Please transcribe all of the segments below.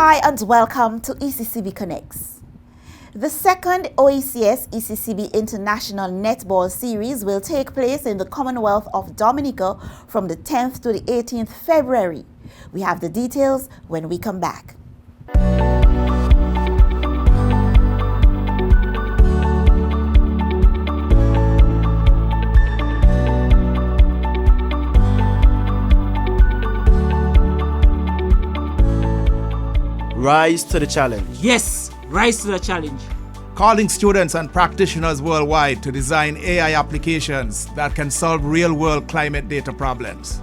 Hi and welcome to ECCB Connects. The second OECS ECCB International Netball Series will take place in the Commonwealth of Dominica from the 10th to the 18th February. We have the details when we come back. Rise to the challenge. Yes, rise to the challenge. Calling students and practitioners worldwide to design AI applications that can solve real-world climate data problems.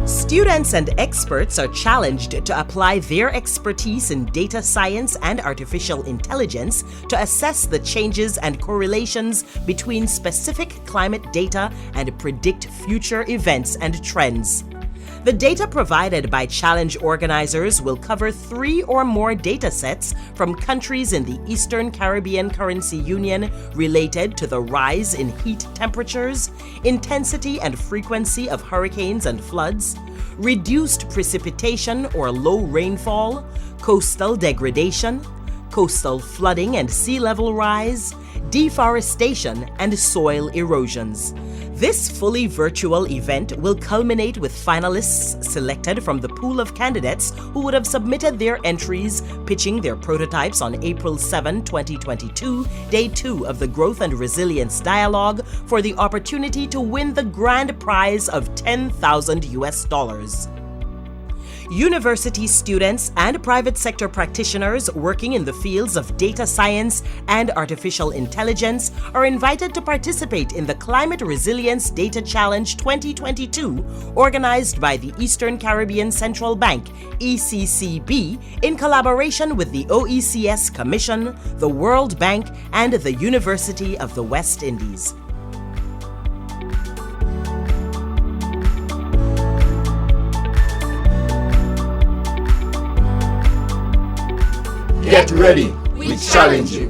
Students and experts are challenged to apply their expertise in data science and artificial intelligence to assess the changes and correlations between specific climate data and predict future events and trends. The data provided by challenge organizers will cover 3 or more data sets from countries in the Eastern Caribbean Currency Union related to the rise in heat temperatures, intensity and frequency of hurricanes and floods, reduced precipitation or low rainfall, coastal degradation, coastal flooding and sea level rise, deforestation, and soil erosions. This fully virtual event will culminate with finalists selected from the pool of candidates who would have submitted their entries, pitching their prototypes on April 7, 2022, Day 2 of the Growth and Resilience Dialogue, for the opportunity to win the grand prize of $10,000. University students and private sector practitioners working in the fields of data science and artificial intelligence are invited to participate in the Climate Resilience Data Challenge 2022, organized by the Eastern Caribbean Central Bank, ECCB, in collaboration with the OECS Commission, the World Bank, and the University of the West Indies. Get ready, we challenge you.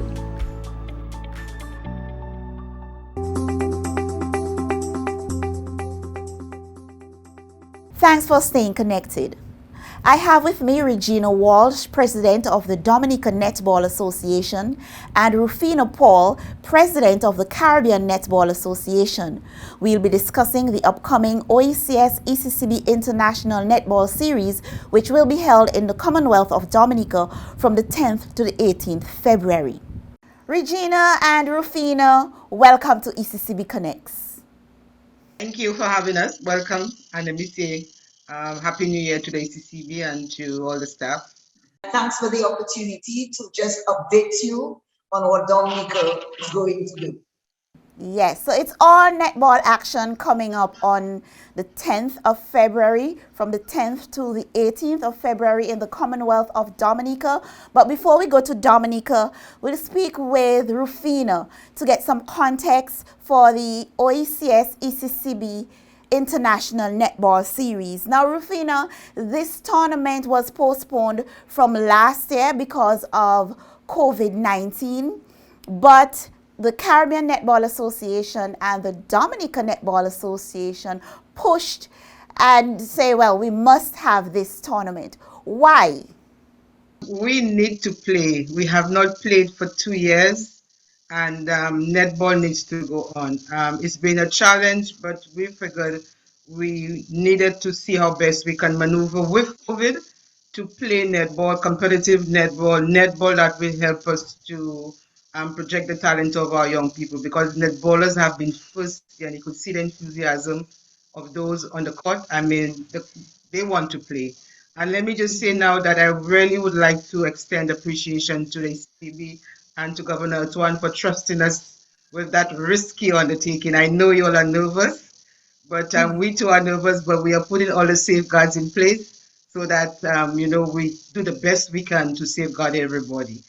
Thanks for staying connected. I have with me Regina Walsh, President of the Dominica Netball Association, and Rufina Paul, President of the Caribbean Netball Association. We'll be discussing the upcoming OECS ECCB International Netball Series, which will be held in the Commonwealth of Dominica from the 10th to the 18th February. Regina and Rufina, welcome to ECCB Connects. Thank you for having us. Welcome, and let me say Happy New Year to the ECCB and to all the staff. Thanks for the opportunity to just update you on what Dominica is going to do. Yes, so it's all netball action coming up on the 10th of February, from the 10th to the 18th of February in the Commonwealth of Dominica. But before we go to Dominica, we'll speak with Rufina to get some context for the OECS ECCB International Netball Series. Now, Rufina, this tournament was postponed from last year because of COVID-19, but the Caribbean Netball Association and the Dominica Netball Association pushed and say, well, we must have this tournament. Why? We need to play. We have not played for 2 years, and netball needs to go on. It's been a challenge, but we figured we needed to see how best we can maneuver with COVID to play netball, competitive netball that will help us to project the talent of our young people, because netballers have been first, and you could see the enthusiasm of those on the court. I mean, they want to play. And let me just say now that I really would like to extend appreciation to the ECCB and to Governor Tuan for trusting us with that risky undertaking. I know you all are nervous, but we too are nervous, but we are putting all the safeguards in place so that, we do the best we can to safeguard everybody.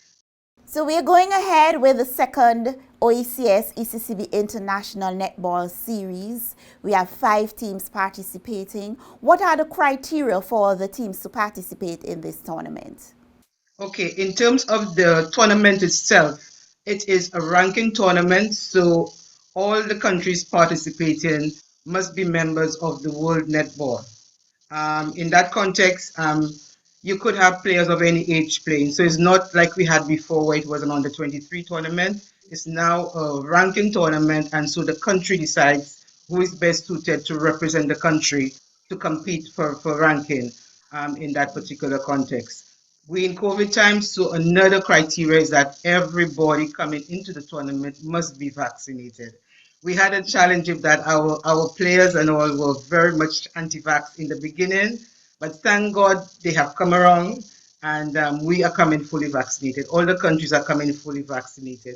So we are going ahead with the second OECS ECCB International Netball Series. We have 5 teams participating. What are the criteria for the teams to participate in this tournament? Okay, in terms of the tournament itself, it is a ranking tournament, so all the countries participating must be members of the World Netball. In that context, you could have players of any age playing. So it's not like we had before where it was an under 23 tournament. It's now a ranking tournament, and so the country decides who is best suited to represent the country to compete for ranking in that particular context. We in COVID times, so another criteria is that everybody coming into the tournament must be vaccinated. We had a challenge of that. Our players and all were very much anti-vax in the beginning, but thank God they have come around, and we are coming fully vaccinated. All the countries are coming fully vaccinated.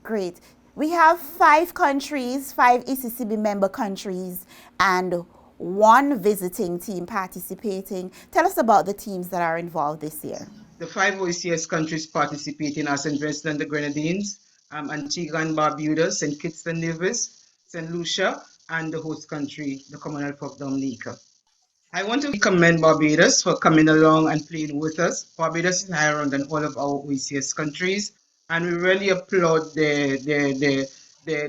Great. We have 5 countries, 5 ECCB member countries, and 1 visiting team participating. Tell us about the teams that are involved this year. The 5 OECS countries participating are St. Vincent and the Grenadines, Antigua and Barbuda, St. Kitts and Nevis, St. Lucia, and the host country, the Commonwealth of Dominica. I want to commend Barbados for coming along and playing with us. Barbados is higher on than all of our OECS countries, and we really applaud the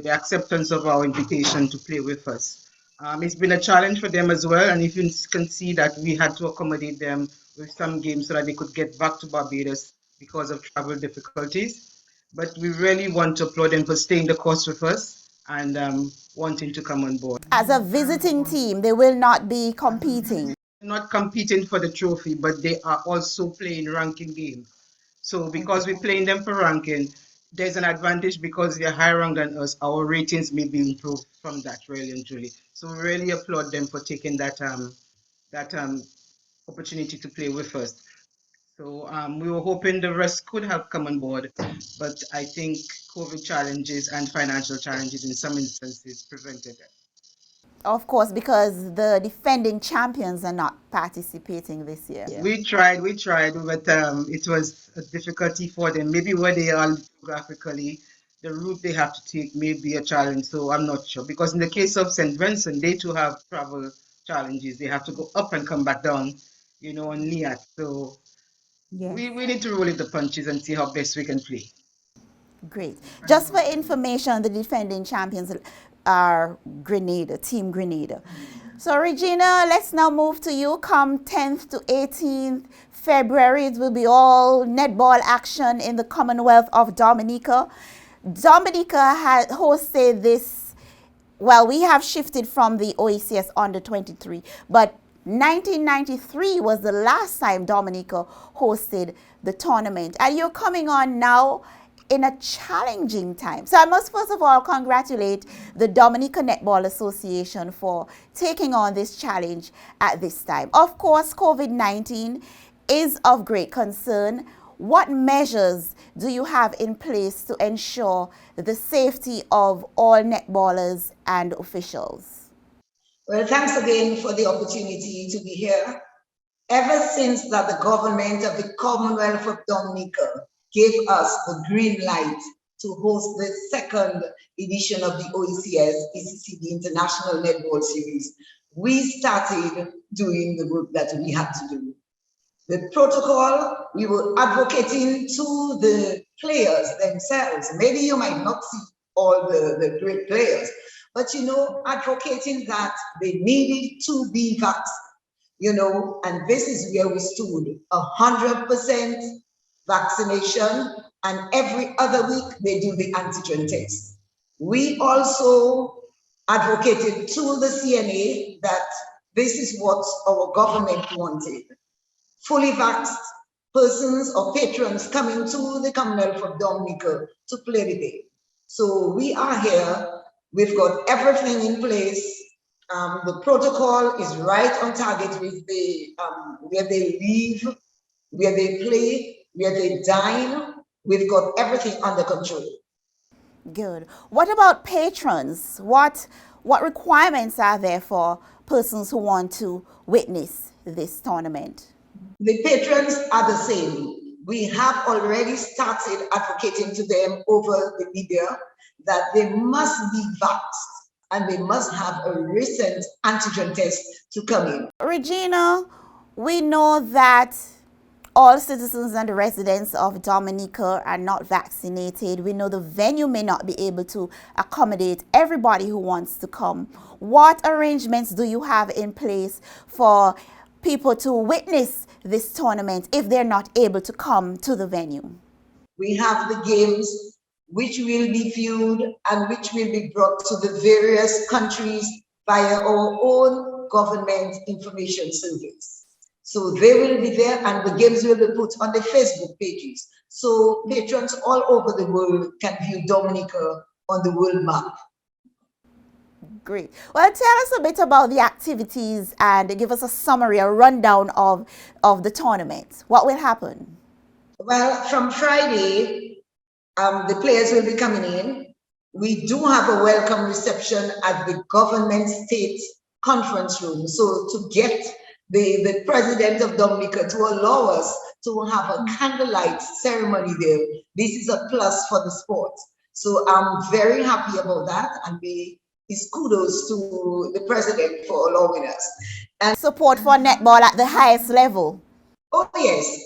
acceptance of our invitation to play with us. It's been a challenge for them as well, and if you can see that we had to accommodate them with some games so that they could get back to Barbados because of travel difficulties. But we really want to applaud them for staying the course with us and wanting to come on board. As a visiting team, they will not be competing. Not competing for the trophy, but they are also playing ranking games. So because we're playing them for ranking, there's an advantage because they're higher ranked than us. Our ratings may be improved from that, really and truly. So we really applaud them for taking that opportunity to play with us. So we were hoping the rest could have come on board, but I think COVID challenges and financial challenges in some instances prevented it. Of course, because the defending champions are not participating this year. We tried, but it was a difficulty for them. Maybe where they are geographically, the route they have to take may be a challenge, so I'm not sure. Because in the case of St. Vincent, they too have travel challenges. They have to go up and come back down, on NIAT. So we need to roll with the punches and see how best we can play. Great. Just for information, the defending champions are Grenada, Team Grenada. So Regina, let's now move to you. Come 10th to 18th February, it will be all netball action in the Commonwealth of Dominica. Dominica has hosted this, well, we have shifted from the OECS under 23, but 1993 was the last time Dominica hosted the tournament. And you're coming on now in a challenging time. So I must first of all congratulate the Dominica Netball Association for taking on this challenge at this time. Of course, COVID-19 is of great concern. What measures do you have in place to ensure the safety of all netballers and officials? Well, thanks again for the opportunity to be here. Ever since that the government of the Commonwealth of Dominica gave us the green light to host the 2nd edition of the OECS ECCB International Netball Series, we started doing the work that we had to do. The protocol, we were advocating to the players themselves. Maybe you might not see all the great players, but advocating that they needed to be vaccinated, and this is where we stood, 100% vaccination, and every other week they do the antigen test. We also advocated to the CNA that this is what our government wanted. Fully vaxxed persons or patrons coming to the Commonwealth of Dominica to play the game. So we are here, we've got everything in place. The protocol is right on target with where they live, where they play, where they dine. We've got everything under control. Good. What about patrons? What requirements are there for persons who want to witness this tournament? The patrons are the same. We have already started advocating to them over the media that they must be vaxxed and they must have a recent antigen test to come in. Regina, we know that all citizens and the residents of Dominica are not vaccinated. We know the venue may not be able to accommodate everybody who wants to come. What arrangements do you have in place for people to witness this tournament if they're not able to come to the venue? We have the games which will be viewed and which will be brought to the various countries via our own government information service. So they will be there and the games will be put on the Facebook pages. So patrons all over the world can view Dominica on the world map. Great. Well, tell us a bit about the activities and give us a summary, a rundown of the tournament. What will happen? Well, from Friday, the players will be coming in. We do have a welcome reception at the government state conference room. So to get the president of Dominica to allow us to have a candlelight ceremony there, this is a plus for the sport. So I'm very happy about that, and it's kudos to the president for allowing us. And support for netball at the highest level. Oh yes,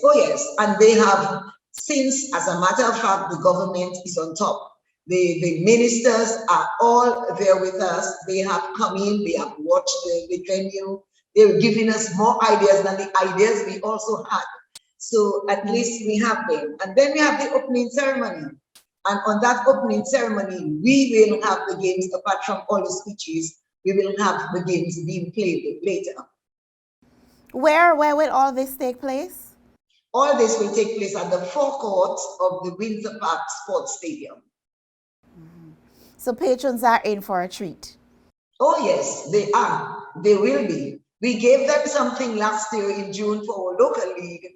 and they have, since, as a matter of fact, the government is on top. The ministers are all there with us. They have come in, they have watched the venue. They're giving us more ideas than the ideas we also had. So at least we have them. And then we have the opening ceremony. And on that opening ceremony, we will have the games, apart from all the speeches, we will have the games being played later. Where will all this take place? All this will take place at the forecourt of the Windsor Park Sports Stadium. So patrons are in for a treat. Oh yes, they are. They will be. We gave them something last year in June for our local league.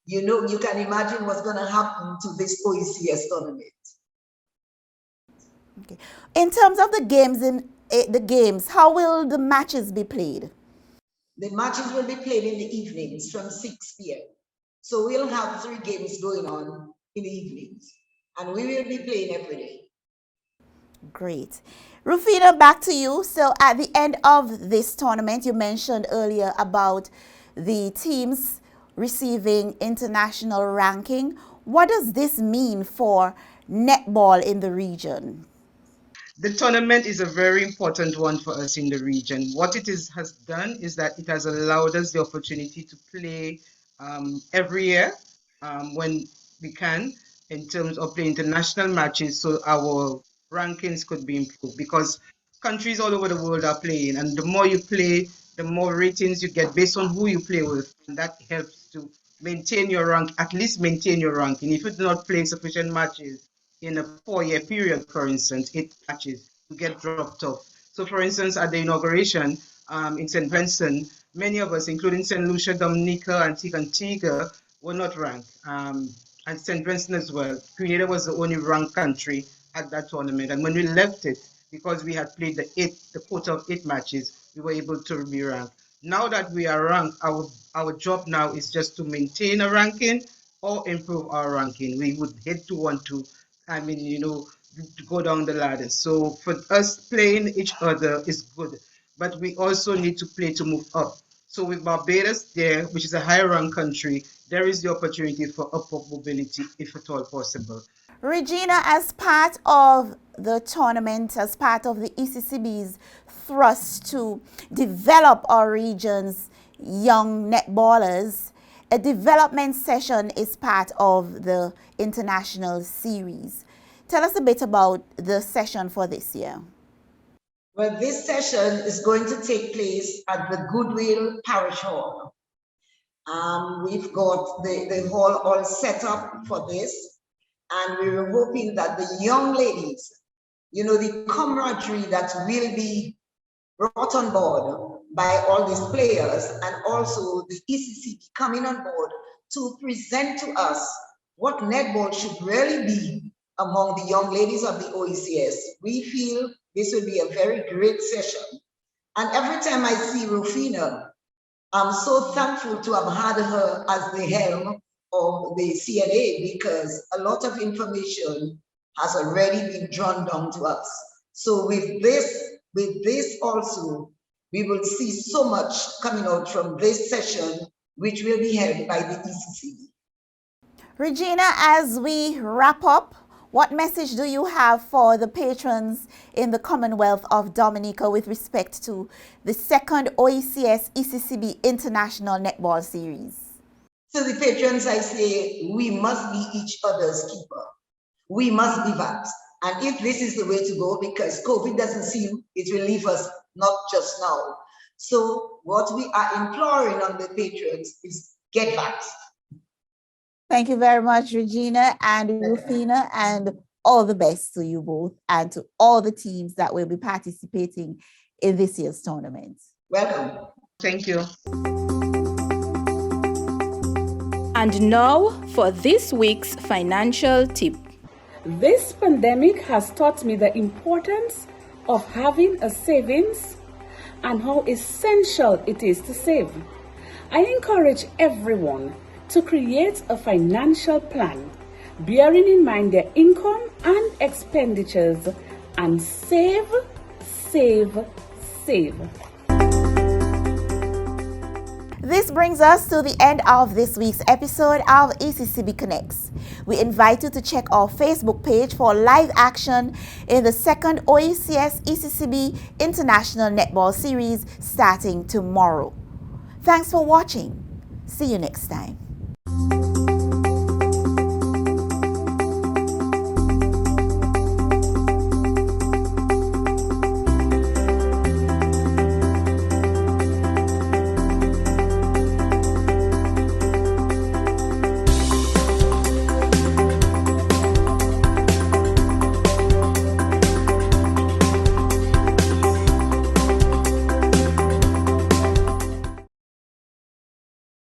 You know, you can imagine what's going to happen to this OECS tournament. Okay. In terms of the games, how will the matches be played? The matches will be played in the evenings from 6 p.m. So we'll have 3 games going on in the evenings, and we will be playing every day. Great. Rufina, back to you. So at the end of this tournament, you mentioned earlier about the teams receiving international ranking. What does this mean for netball in the region? The tournament is a very important one for us in the region. What it has done is that it has allowed us the opportunity to play every year when we can, in terms of playing international matches, so our rankings could be improved, because countries all over the world are playing, and the more you play, the more ratings you get based on who you play with, and that helps to maintain your rank, at least maintain your ranking. If you do not play sufficient matches in a 4-year period, for instance, 8 matches, you get dropped off. So for instance, at the inauguration in St. Vincent, many of us, including St. Lucia, Dominica, Antigua, were not ranked. And St. Vincent as well. Grenada was the only ranked country at that tournament. And when we left it, because we had played the quota of 8 matches, we were able to be ranked. Now that we are ranked, our job now is just to maintain a ranking or improve our ranking. We would hate to want to, to go down the ladder. So for us, playing each other is good, but we also need to play to move up. So with Barbados there, which is a higher ranked country, there is the opportunity for upward mobility if at all possible. Regina, as part of the tournament, as part of the ECCB's thrust to develop our region's young netballers, a development session is part of the international series. Tell us a bit about the session for this year. Well, this session is going to take place at the Goodwill Parish Hall. We've got the hall all set up for this, and we were hoping that the young ladies, you know, the camaraderie that will be brought on board by all these players, and also the ECCB coming on board to present to us what netball should really be among the young ladies of the OECS. We feel this will be a very great session. And every time I see Rufina, I'm so thankful to have had her as the helm of the CNA, because a lot of information has already been drawn down to us. So with this also, we will see so much coming out from this session, which will be held by the ECCB. Regina, as we wrap up, What message do you have for the patrons in the Commonwealth of Dominica with respect to the second OECS ECCB International Netball Series? To the patrons, I say we must be each other's keeper. We must be vaxxed. And if this is the way to go, because COVID doesn't seem it will leave us, not just now. So what we are imploring on the patrons is get vaxxed. Thank you very much, Regina and Rufina, and all the best to you both and to all the teams that will be participating in this year's tournament. Welcome. Thank you. And now for this week's financial tip. This pandemic has taught me the importance of having a savings and how essential it is to save. I encourage everyone to create a financial plan, bearing in mind their income and expenditures, and save, save, save. This brings us to the end of this week's episode of ECCB Connects. We invite you to check our Facebook page for live action in the second OECS ECCB International Netball Series starting tomorrow. Thanks for watching. See you next time.